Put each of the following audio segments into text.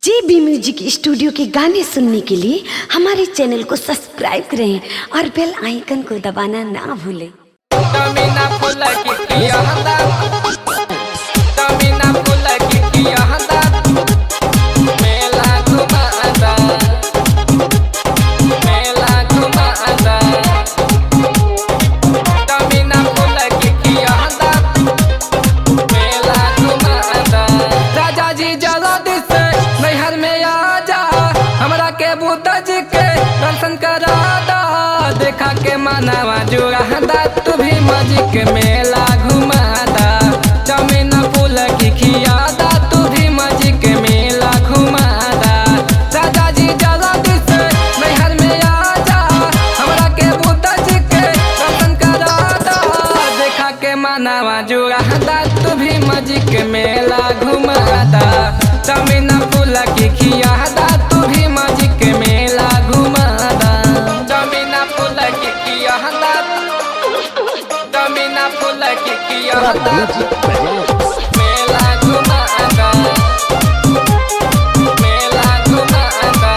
JB music studio के गाने सुनने के लिए हमारे चैनल को सब्सक्राइब करें और बेल आइकन को दबाना ना भूलें। दर्शन करा दा देखा के मनावा जुड़ा दा तू भी मजिक मेला घुमा दा जमीन फूल की खिया दा तू भी मजिक मेला घुमा दा राजा जी जल्दी से नैहर में आ जा हमरा के बूता जी के दर्शन करा दा देखा के मनावा जुड़ा दा तू भी मजिक मेला घुमा दा जमीन फूल की खिया दा तू भी मजिक मेला घुमा मेला घुमाता मेला घुमाता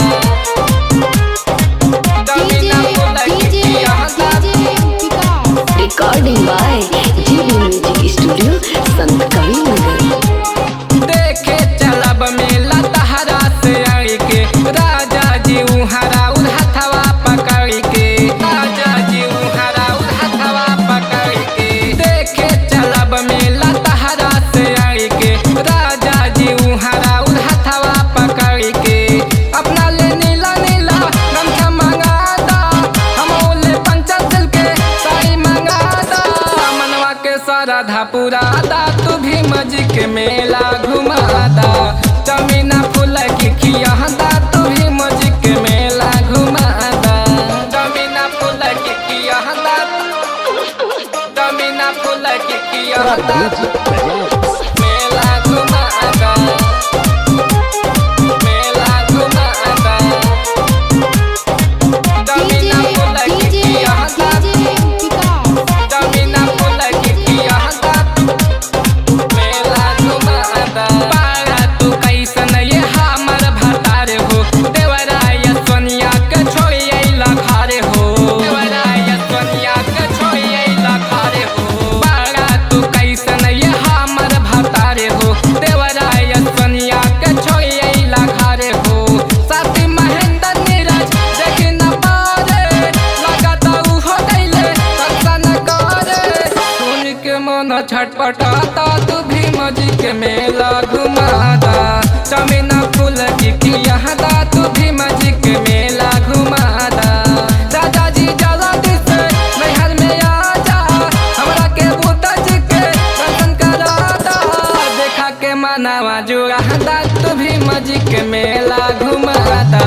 recording by JB music studio संत कवि नगर। देखे चलब मेला तहरा से आई के राजा जी उहरा उधवा पकड़ के राजा जी उहरा उधवा पकड़ के देखे चलब मेला तहरा से आई के राजा जी उहरा उधवा पकड़ के अपना ले नीला नीला गमछा मंगा दा हम ओले पंचल के साड़ी मंगा दा मनवा के सारा धापुरा दा तू भी मजिक मेला घुमा दा जमीना फूल की खिया दा तू भी मजिक मेला घुमा दा जमीना फूल की खिया दा जमीना फूल की खिया दा मेला घुमा दा मेला घुमा दा जमीना फूल की खिया दा जमीना फूल की खिया दा मेला घुमा दा पारा तू कैसन ये हमर भतार हो देवराय सोनिया के छोड़ी अइला घरे हो देवराय सोनिया के छोड़ी अइला घरे हो पारा तू कैसन ये हमर भतार हो देवराय सोनिया के छोड़ी अइला घरे हो साथी महेंद्र नीरज देख न पारे लगता उ हो गइले दर्शन करे सुन के मन छटपटाता तू भी मजिक मेला घुमाता जमीन फूल की खिया दा तू भी मजिक मेला घुमाता राजा जी जल्दी से नैहर में आ जा हमरा के बूता जी के दर्शन करा दा देखा के मनावा जुड़ा दा तू भी मजिक मेला घुमाता।